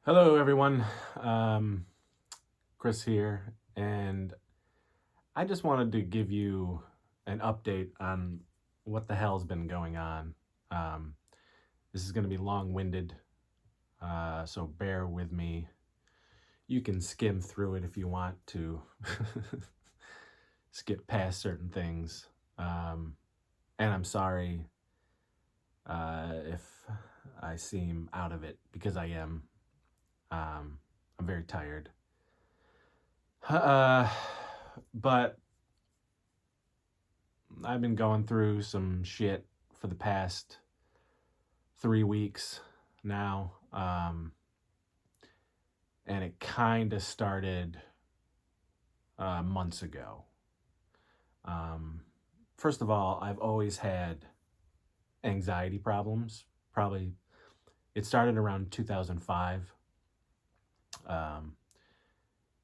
Hello, everyone. Chris here, and I just wanted to give you an update on what the hell's been going on. Um, this is going to be long winded, so bear with me. You can skim through it if you want to skip past certain things. Um, and I'm sorry if I seem out of it because I am. I'm very tired. Uh, but I've been going through some shit for the past 3 weeks now. And it kind of started months ago. Um, First of all, I've always had anxiety problems. Probably it started around 2005. Um,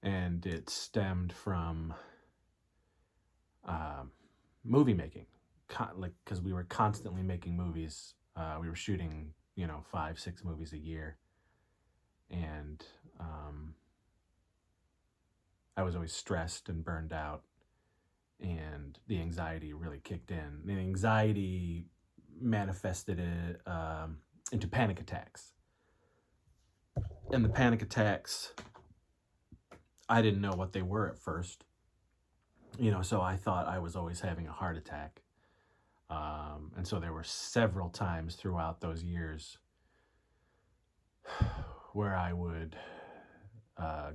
and it stemmed from um, movie making. Like, because we were constantly making movies. We were shooting, 5, 6 movies a year. And I was always stressed and burned out, and the anxiety really kicked in. The anxiety manifested it, into panic attacks. And the panic attacks, I didn't know what they were at first, so I thought I was always having a heart attack. And so there were several times throughout those years where I would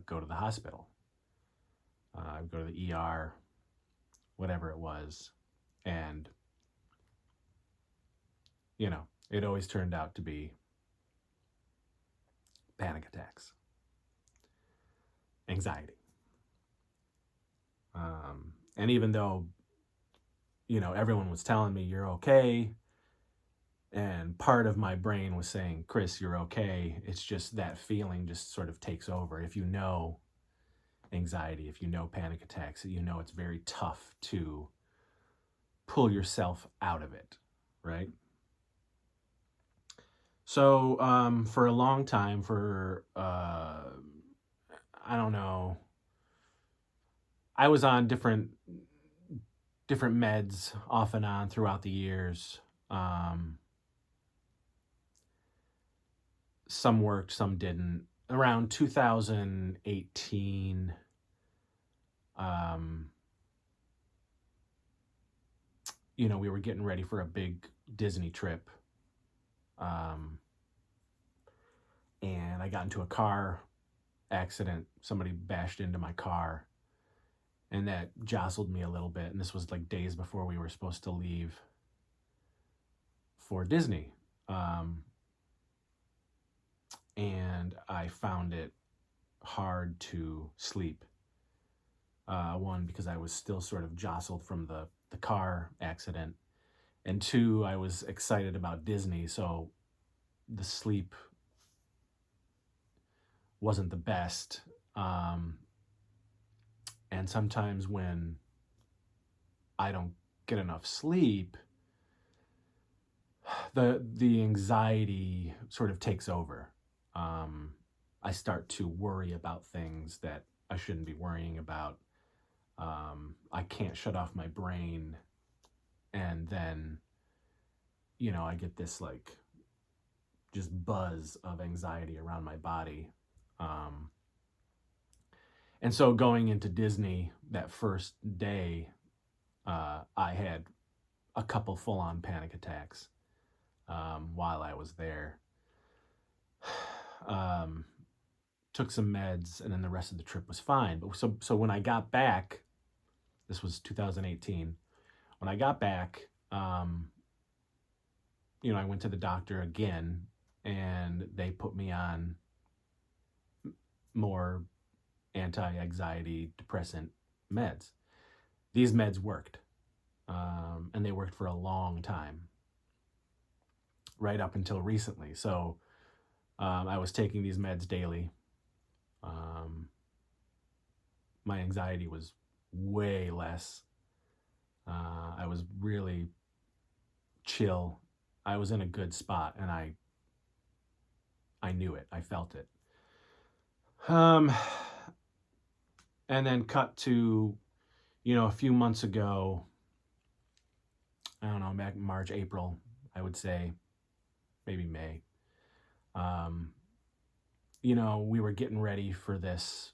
go to the hospital. I would go to the ER, whatever it was. And, it always turned out to be panic attacks, anxiety. And even though, everyone was telling me you're okay, and part of my brain was saying, Chris, you're okay, it's just that feeling just sort of takes over. If you know anxiety, if you know panic attacks, it's very tough to pull yourself out of it, right? So for a long time, for I don't know, I was on different meds off and on throughout the years. Um, some worked, some didn't. Around 2018, um, we were getting ready for a big Disney trip. Um, and I got into a car accident. Somebody bashed into my car, and that jostled me a little bit. And this was like days before we were supposed to leave for Disney. Um, and I found it hard to sleep. One, because I was still sort of jostled from the car accident. And two, I was excited about Disney. So the sleep wasn't the best. Um, and sometimes when I don't get enough sleep, the anxiety sort of takes over. Um, I start to worry about things that I shouldn't be worrying about. I can't shut off my brain, and then I get this like just buzz of anxiety around my body. Um, and so going into Disney that first day, I had a couple full on panic attacks while I was there. Um, Took some meds, and then the rest of the trip was fine. But so when I got back, this was 2018. When I got back, I went to the doctor again, and they put me on more anti-anxiety depressant meds. These meds worked, and they worked for a long time, right up until recently. So I was taking these meds daily. Um, my anxiety was way less. I was really chill. I was in a good spot, and I knew it. I felt it. Um, and then cut to, a few months ago, I don't know, back March, April, I would say, maybe May. Um, we were getting ready for this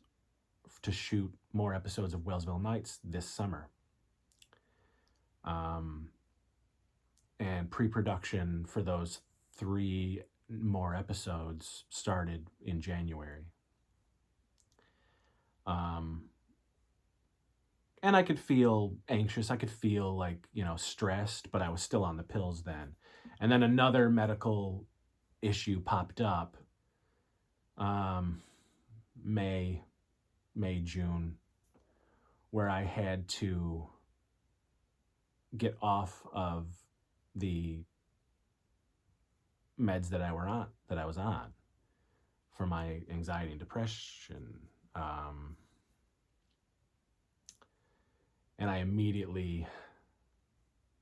to shoot more episodes of Wellsville Nights this summer. Um, and pre-production for those 3 more episodes started in January. Um, and I could feel anxious. I could feel like, stressed, but I was still on the pills then. And then another medical issue popped up, um, May, June, where I had to get off of the meds that I was on for my anxiety and depression. Um, and I immediately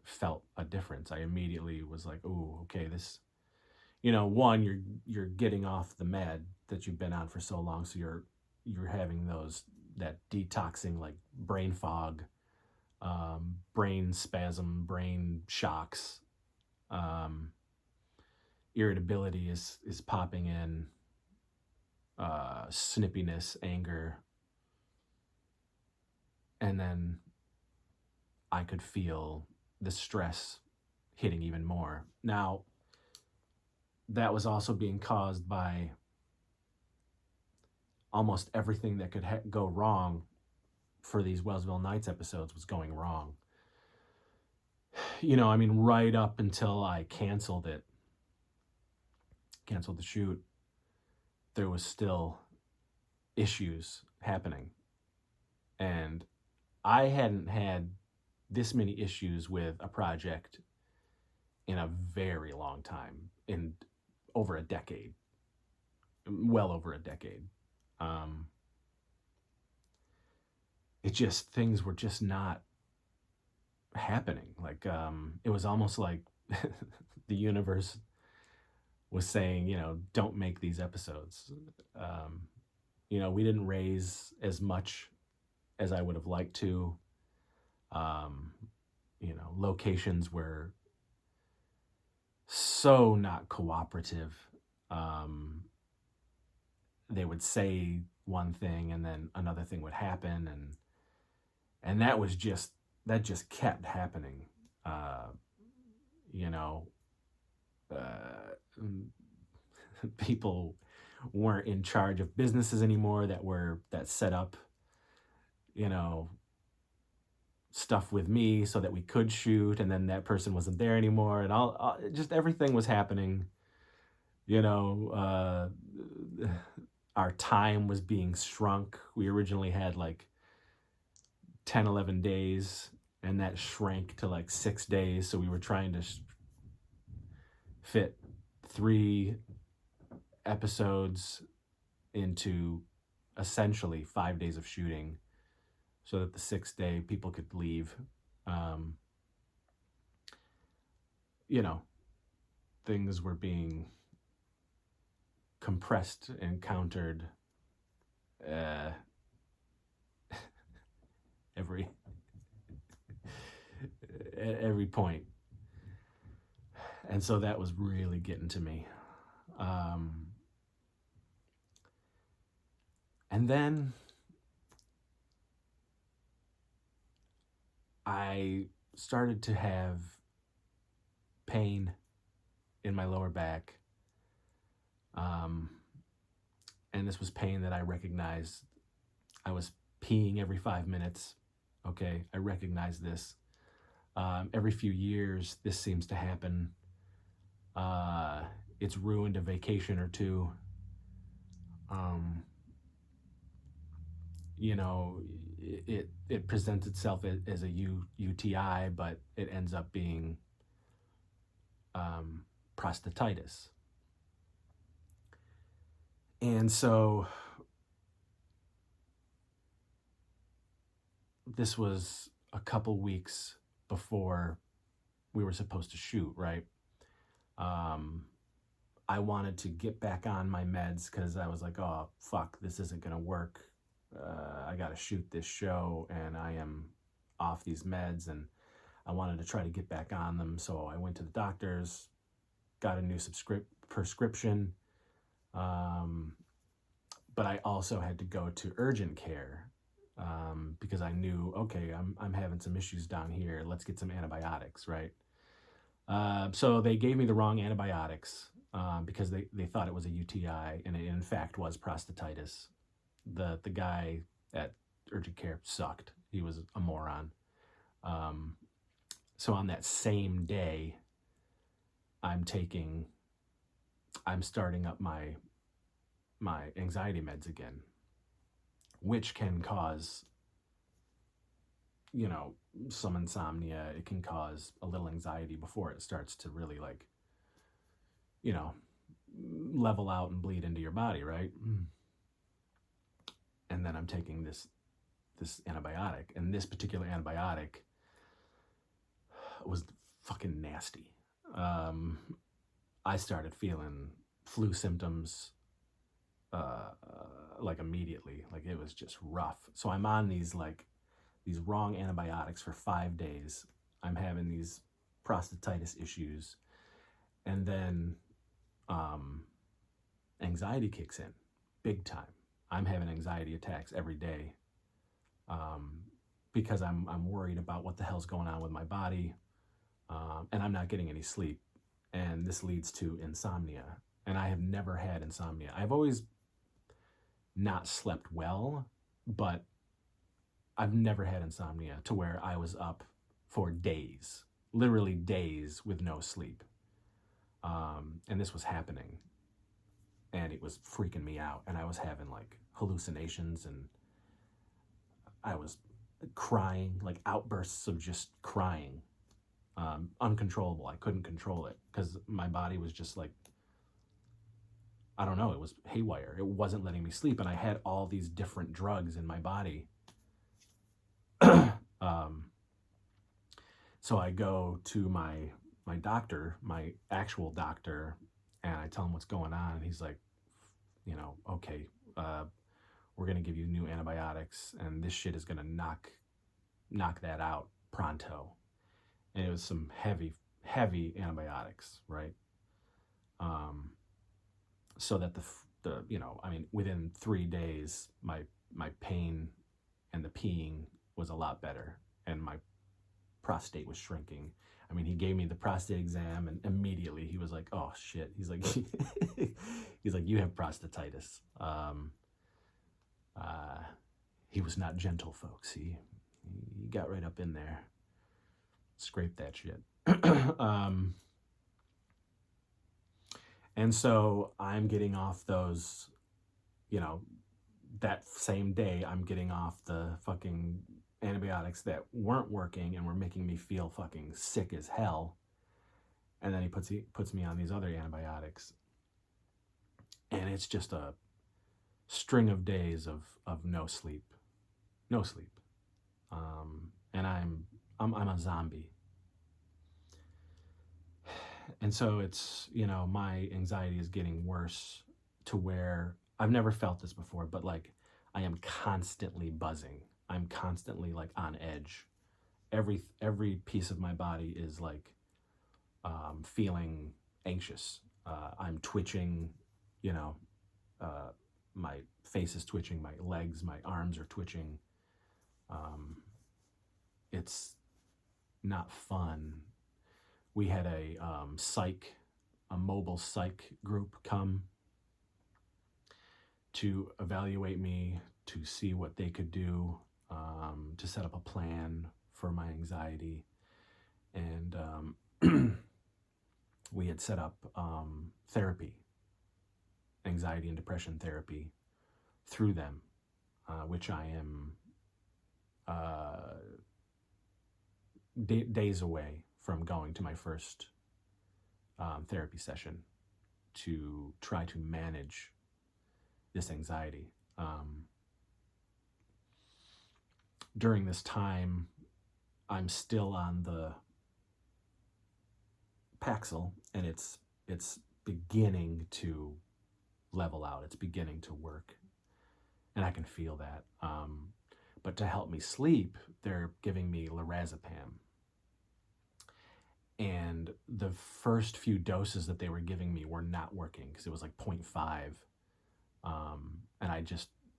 felt a difference. I immediately was like, "Oh, okay, this." One, you're getting off the med that you've been on for so long, so you're having that detoxing, like brain fog, brain spasm, brain shocks, um, irritability is popping in, snippiness, anger, and then I could feel the stress hitting even more. Now, that was also being caused by almost everything that could go wrong for these Wellsville Nights episodes was going wrong. I mean, right up until I canceled the shoot, there was still issues happening. And I hadn't had this many issues with a project in a very long time, in over a decade, well over a decade. Um, things were just not happening. Like, it was almost like the universe was saying, don't make these episodes. We didn't raise as much as I would have liked to. Um, Locations were so not cooperative. Um, they would say one thing and then another thing would happen, and that just kept happening. Uh, you know, uh, People weren't in charge of businesses anymore that set up, you know, stuff with me so that we could shoot, and then that person wasn't there anymore, and all just everything was happening. You know, our time was being shrunk. We originally had like 10, 11 days, and that shrank to like 6 days. So we were trying to fit 3 episodes into essentially 5 days of shooting so that the 6th day people could leave. Um, you know, Things were being compressed and countered uh, every at every point, and so that was really getting to me. Um, and then I started to have pain in my lower back, um, and this was pain that I recognized. I was peeing every 5 minutes. Okay, I recognize this. Every few years, this seems to happen. Uh, it's ruined a vacation or two. Um, it presents itself as a UTI, but it ends up being prostatitis. And so this was a couple weeks before we were supposed to shoot, right? Um, I wanted to get back on my meds because I was like, oh, fuck, this isn't going to work. I got to shoot this show and I am off these meds, and I wanted to try to get back on them. So I went to the doctors, got a new prescription. But I also had to go to urgent care because I knew, okay, I'm having some issues down here. Let's get some antibiotics, right? So they gave me the wrong antibiotics because they thought it was a UTI, and it in fact was prostatitis. The guy at urgent care sucked. He was a moron. So on that same day, I'm starting up my anxiety meds again, which can cause, you know, some insomnia. It can cause a little anxiety before it starts to really, like, you know, level out and bleed into your body, right? And then I'm taking this antibiotic, and this particular antibiotic was fucking nasty. I started feeling flu symptoms like immediately. Like, it was just rough. So I'm on these wrong antibiotics for 5 days. I'm having these prostatitis issues, and then anxiety kicks in big time. I'm having anxiety attacks every day because I'm worried about what the hell's going on with my body, and I'm not getting any sleep, and this leads to insomnia. And I have never had insomnia. I've always not slept well, but I've never had insomnia to where I was up for days, literally days with no sleep. And this was happening, and it was freaking me out. And I was having like hallucinations, and I was crying, like outbursts of just crying, uncontrollable. I couldn't control it because my body was just like, I don't know, it was haywire. It wasn't letting me sleep, and I had all these different drugs in my body. So I go to my doctor, my actual doctor, and I tell him what's going on, and he's like, you know, okay, we're gonna give you new antibiotics, and this shit is gonna knock that out pronto. And it was some heavy antibiotics, right? So that the you know, I mean, within 3 days, my pain and the peeing was a lot better, and my prostate was shrinking. I mean, he gave me the prostate exam, and immediately he was like, "Oh shit!" He's like, "He's like, you have prostatitis." He was not gentle, folks. He got right up in there, scraped that shit. And so I'm getting off those, you know, that same day, I'm getting off the fucking antibiotics that weren't working and were making me feel fucking sick as hell. And then he puts me on these other antibiotics. And it's just a string of days of no sleep. No sleep. And I'm a zombie. And so it's, you know, my anxiety is getting worse to where I've never felt this before, but like I am constantly buzzing. I'm constantly like on edge. Every piece of my body is like feeling anxious. I'm twitching, you know, my face is twitching, my legs, my arms are twitching. It's not fun. We had a mobile psych group come to evaluate me, to see what they could do, to set up a plan for my anxiety. And we had set up therapy, anxiety and depression therapy through them, which I am days away from going to my first therapy session to try to manage this anxiety. During this time, I'm still on the Paxil, and it's beginning to level out. It's beginning to work. And I can feel that. But to help me sleep, they're giving me lorazepam. And the first few doses that they were giving me were not working because it was like 0.5. And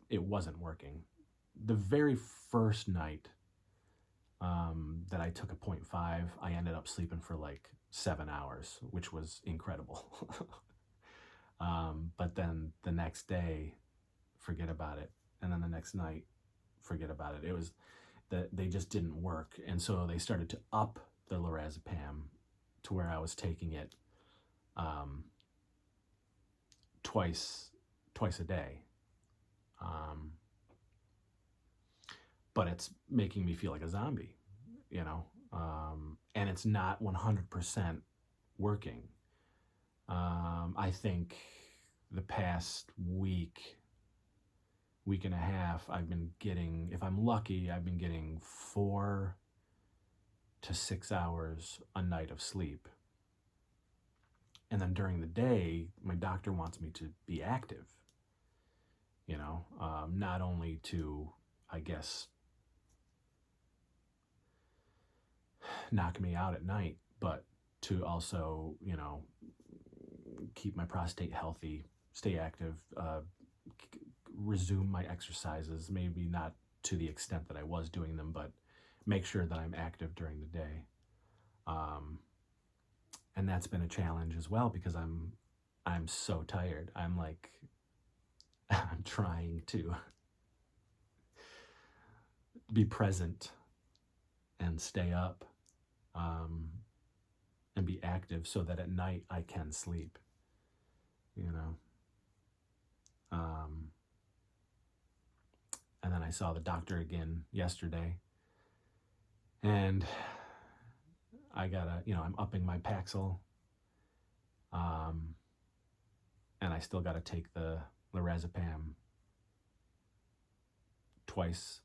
it wasn't working. The very first night that I took a 0.5, I ended up sleeping for like 7 hours, which was incredible. But then the next day, forget about it. And then the next night, forget about it. It was that they just didn't work. And so they started to up the lorazepam to where I was taking it twice a day. But it's making me feel like a zombie, and it's not 100% working. I think the past week and a half, I've been getting, if I'm lucky, I've been getting 4 to 6 hours a night of sleep. And then during the day, my doctor wants me to be active, not only to, I guess, knock me out at night, but to also, keep my prostate healthy, stay active, resume my exercises, maybe not to the extent that I was doing them, but make sure that I'm active during the day. And that's been a challenge as well because I'm so tired. I'm like, I'm trying to be present and stay up, and be active so that at night I can sleep, and then I saw the doctor again yesterday, and I gotta, I'm upping my Paxil, and I still gotta take the lorazepam twice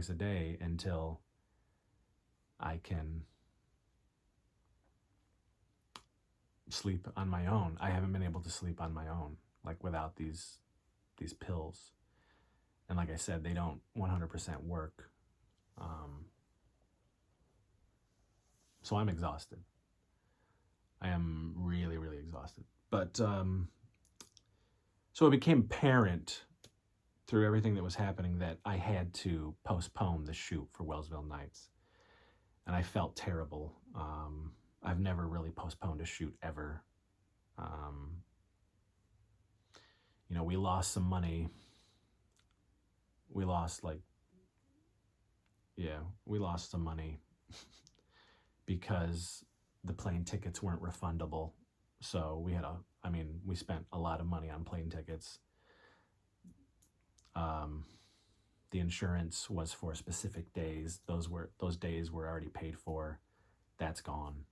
a day until I can sleep on my own. I haven't been able to sleep on my own, like without these pills. And like I said, they don't 100% work. So I'm exhausted. I am really, really exhausted. But so it became apparent through everything that was happening that I had to postpone the shoot for Wellsville Nights. And I felt terrible. I've never really postponed a shoot ever. We lost some money. We lost some money because the plane tickets weren't refundable. So we spent a lot of money on plane tickets. The insurance was for specific days. Those days were already paid for. That's gone.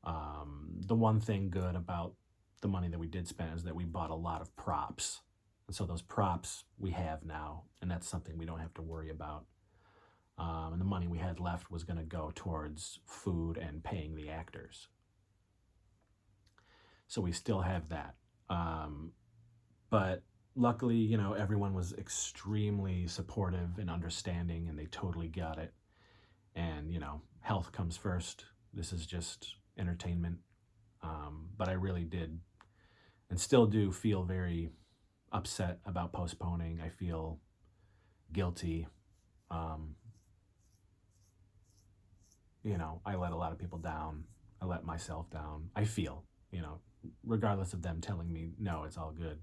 The one thing good about the money that we did spend is that we bought a lot of props. And so those props we have now, and that's something we don't have to worry about. And the money we had left was going to go towards food and paying the actors. So we still have that. But luckily, everyone was extremely supportive and understanding, and they totally got it. And, health comes first. This is just entertainment. But I really did and still do feel very upset about postponing. I feel guilty. I let a lot of people down. I let myself down. I feel, regardless of them telling me, no, it's all good.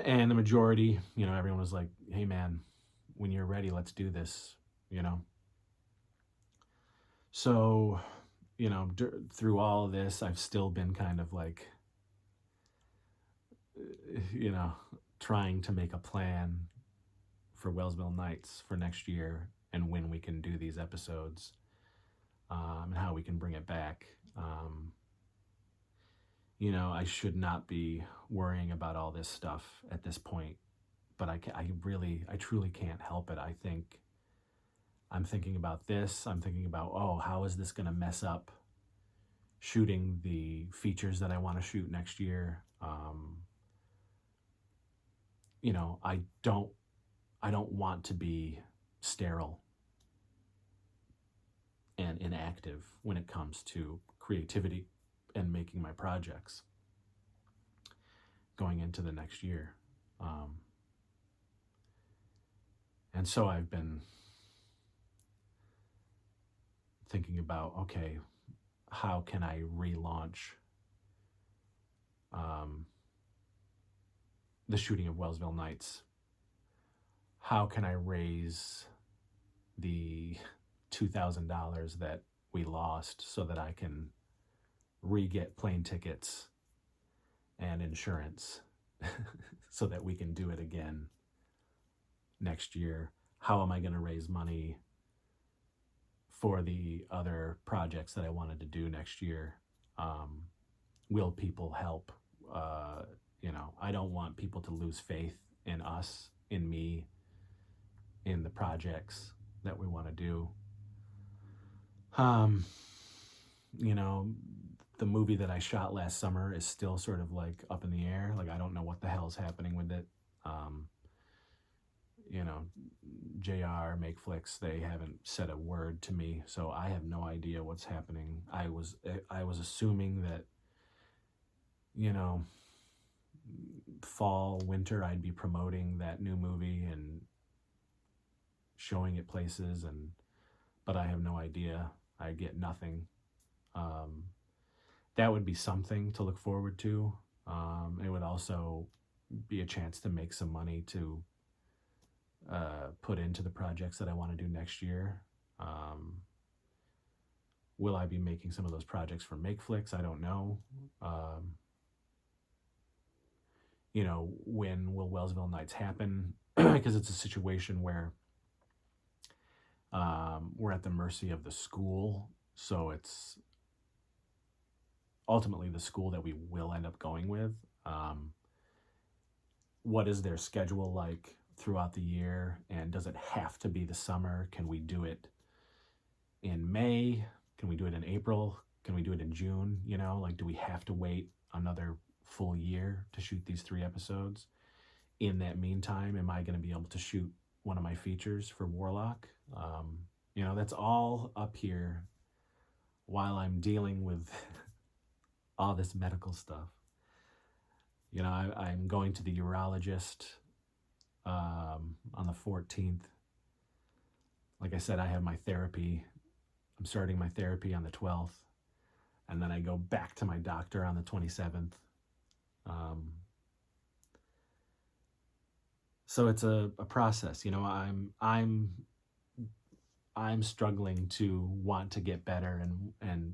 And the majority, everyone was like, hey man, when you're ready, let's do this, So, through all of this, I've still been kind of like, trying to make a plan for Wellsville Nights for next year and when we can do these episodes, and how we can bring it back. I should not be worrying about all this stuff at this point, but I truly can't help it. I think I'm thinking about this. I'm thinking about, how is this going to mess up shooting the features that I want to shoot next year. You know, I don't want to be sterile and inactive when it comes to creativity and making my projects going into the next year. Um, and so I've been thinking about, okay, how can I relaunch um, the shooting of Wellsville Nights? How can I raise the $2,000 that we lost so that I can re-get plane tickets and insurance so that we can do it again next year? How am I going to raise money for the other projects that I wanted to do next year? Will people help? You know, I don't want people to lose faith in us, in me, in the projects that we want to do. You know, the movie that I shot last summer is still sort of like up in the air. Like, I don't know what the hell's happening with it. You know, JR, Make Flicks, they haven't said a word to me, so I have no idea what's happening. I was assuming that, you know, fall, winter, I'd be promoting that new movie and showing it places, but I have no idea. I get nothing. That would be something to look forward to. It would also be a chance to make some money to put into the projects that I want to do next year. Will I be making some of those projects for Makeflix? I don't know. You know, when will Wellsville Nights happen? Because it's a situation where we're at the mercy of the school. So it's ultimately the school that we will end up going with. What is their schedule like throughout the year? And does it have to be the summer? Can we do it in May? Can we do it in April? Can we do it in June? You know, like, do we have to wait another full year to shoot these 3 episodes? In that meantime, am I going to be able to shoot one of my features for Warlock? You know, that's all up here while I'm dealing with all this medical stuff. You know, I'm going to the urologist on the 14th. Like I said, I have my therapy. I'm starting my therapy on the 12th. And then I go back to my doctor on the 27th. So it's a process. You know, I'm struggling to want to get better and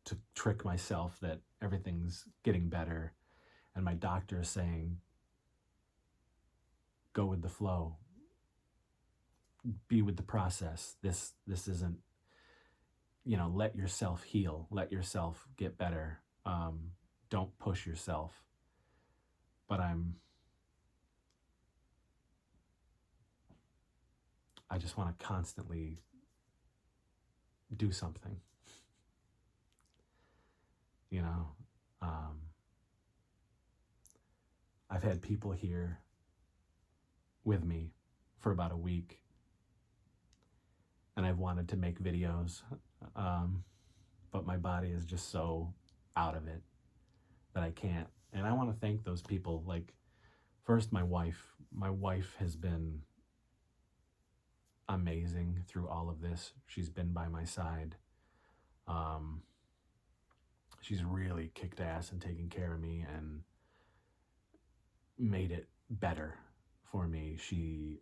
to trick myself that everything's getting better. And my doctor is saying, go with the flow, be with the process. This isn't, you know, let yourself heal, let yourself get better. Don't push yourself. But I just want to constantly do something, you know. I've had people here with me for about a week, and I've wanted to make videos, but my body is just so out of it that I can't. And I want to thank those people. Like, first, my wife. My wife has been amazing through all of this. She's been by my side. She's really kicked ass and taken care of me and made it better for me. She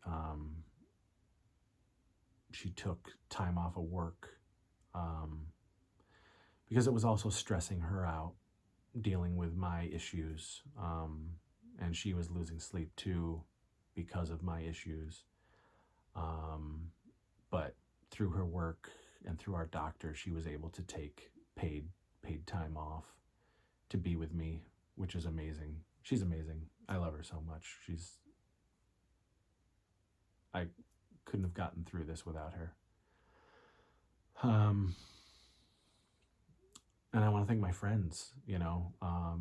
took time off of work because it was also stressing her out, dealing with my issues, and she was losing sleep too because of my issues. But through her work and through our doctor, she was able to take paid time off to be with me, which is amazing. She's amazing. I love her so much. I couldn't have gotten through this without her. And I want to thank my friends.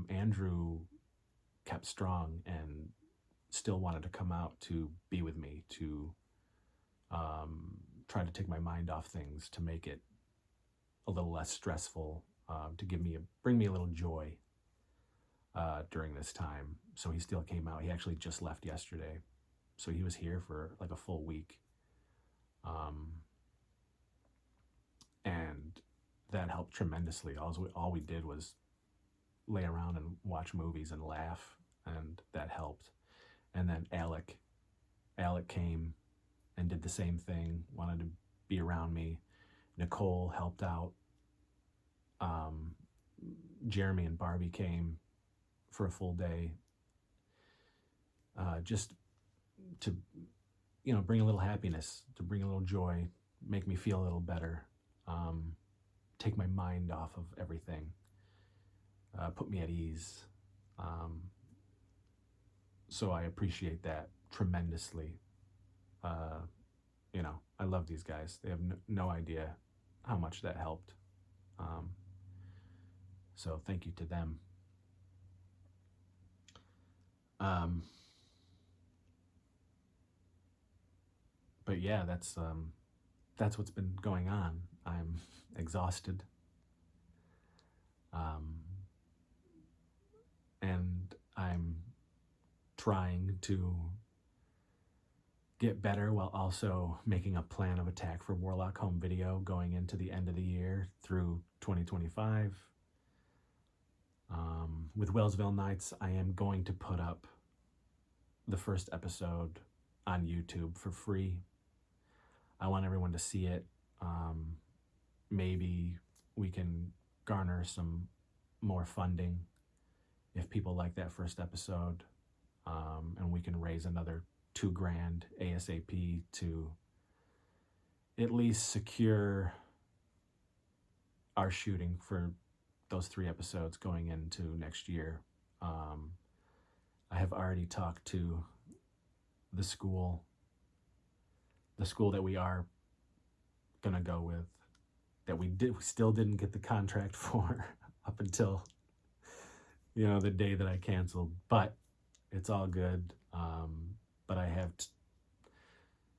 Andrew kept strong and still wanted to come out to be with me, to try to take my mind off things, to make it a little less stressful, to bring me a little joy during this time. So he still came out. He actually just left yesterday, so he was here for like a full week, um, and that helped tremendously. All we did was lay around and watch movies and laugh, and that helped. And then Alec came and did the same thing. Wanted to be around me. Nicole helped out. Um, Jeremy and Barbie came for a full day, just to bring a little happiness, to bring a little joy, make me feel a little better, take my mind off of everything, put me at ease. So I appreciate that tremendously. Uh, I love these guys. They have no idea how much that helped. Um, so thank you to them. But yeah, that's what's been going on. I'm exhausted, um, and I'm trying to get better while also making a plan of attack for Warlock Home Video going into the end of the year through 2025. With Wellsville Nights, I am going to put up the first episode on YouTube for free. I want everyone to see it. Maybe we can garner some more funding if people like that first episode, and we can raise another $2,000 ASAP to at least secure our shooting for those 3 episodes going into next year. I have already talked to the school that we are gonna go with, that we still didn't get the contract for up until the day that I canceled, but it's all good. But I have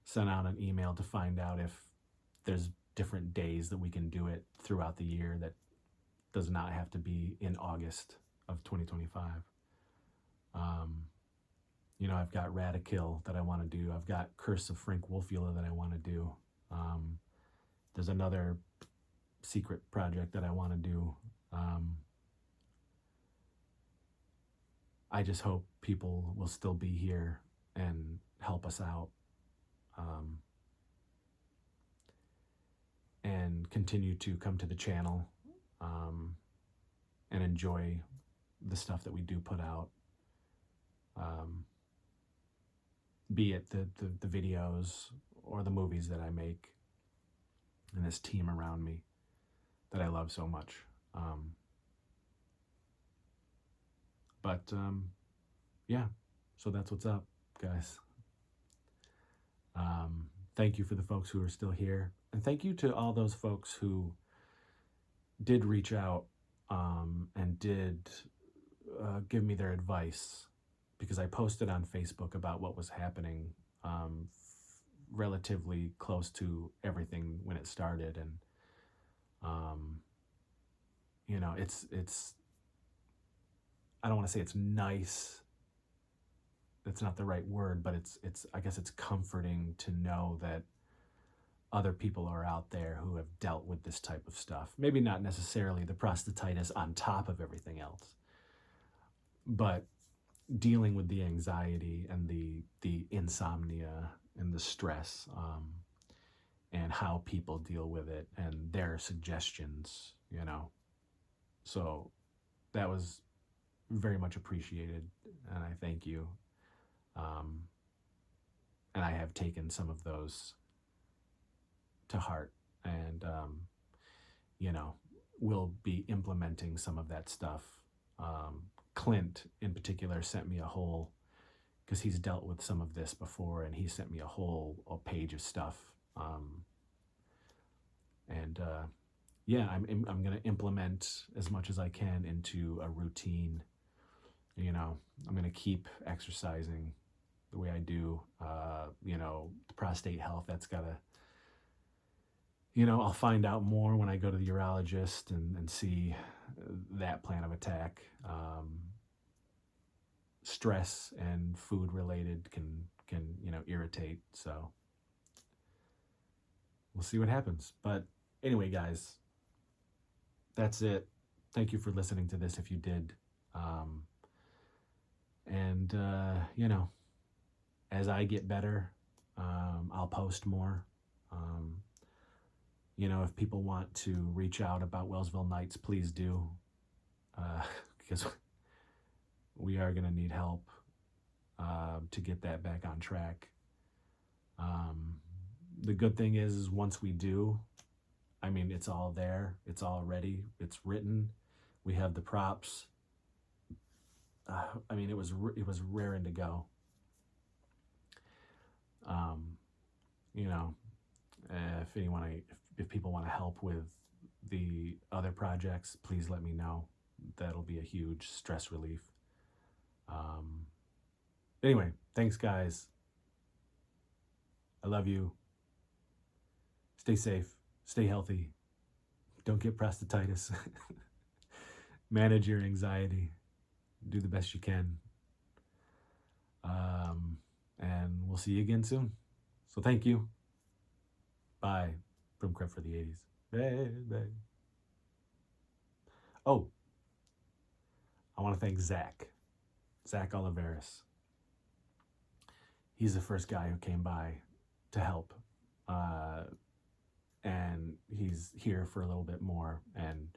sent out an email to find out if there's different days that we can do it throughout the year that does not have to be in August of 2025. I've got Radikill that I want to do. I've got Curse of Frank Wolfula that I want to do. There's another secret project that I want to do. I just hope people will still be here and help us out, and continue to come to the channel, and enjoy the stuff that we do put out, be it the videos or the movies that I make, and this team around me that I love so much. But yeah, so that's what's up, guys. Thank you for the folks who are still here, and thank you to all those folks who did reach out, and did give me their advice, because I posted on Facebook about what was happening, relatively close to everything when it started, and it's I don't want to say it's nice. That's not the right word, but it's I guess it's comforting to know that other people are out there who have dealt with this type of stuff. Maybe not necessarily the prostatitis on top of everything else, but dealing with the anxiety and the insomnia and the stress, and how people deal with it and their suggestions, So that was very much appreciated, and I thank you. And I have taken some of those to heart, and we'll be implementing some of that stuff. Clint in particular sent me because he's dealt with some of this before, and he sent me a page of stuff, and yeah, I'm going to implement as much as I can into a routine. You know, I'm going to keep exercising the way I do. The prostate health, that's got to, I'll find out more when I go to the urologist and see that plan of attack. Stress and food related can irritate. So we'll see what happens. But anyway, guys, that's it. Thank you for listening to this if you did. Um, and, as I get better, I'll post more. Um, if people want to reach out about Wellsville Nights, please do. Because we are going to need help to get that back on track. The good thing is once we do, it's all there. It's all ready. It's written. We have the props. It was raring to go. You know, if people want to help with the other projects, please let me know. That'll be a huge stress relief. Anyway, thanks, guys. I love you. Stay safe. Stay healthy. Don't get prostatitis. Manage your anxiety. Do the best you can. And we'll see you again soon. So thank you. Bye. From Crep for the 80s. Bye. Oh, I want to thank Zach Oliveris. He's the first guy who came by to help. And he's here for a little bit more. And,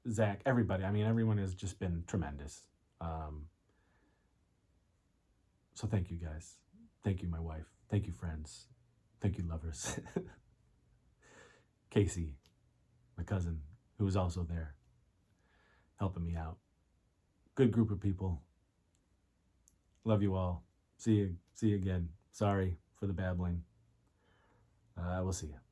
Zach, everybody, everyone has just been tremendous. So thank you, guys. Thank you, my wife. Thank you, friends. Thank you, lovers. Casey, my cousin, who was also there, helping me out. Good group of people. Love you all. See you again. Sorry for the babbling. We'll see you.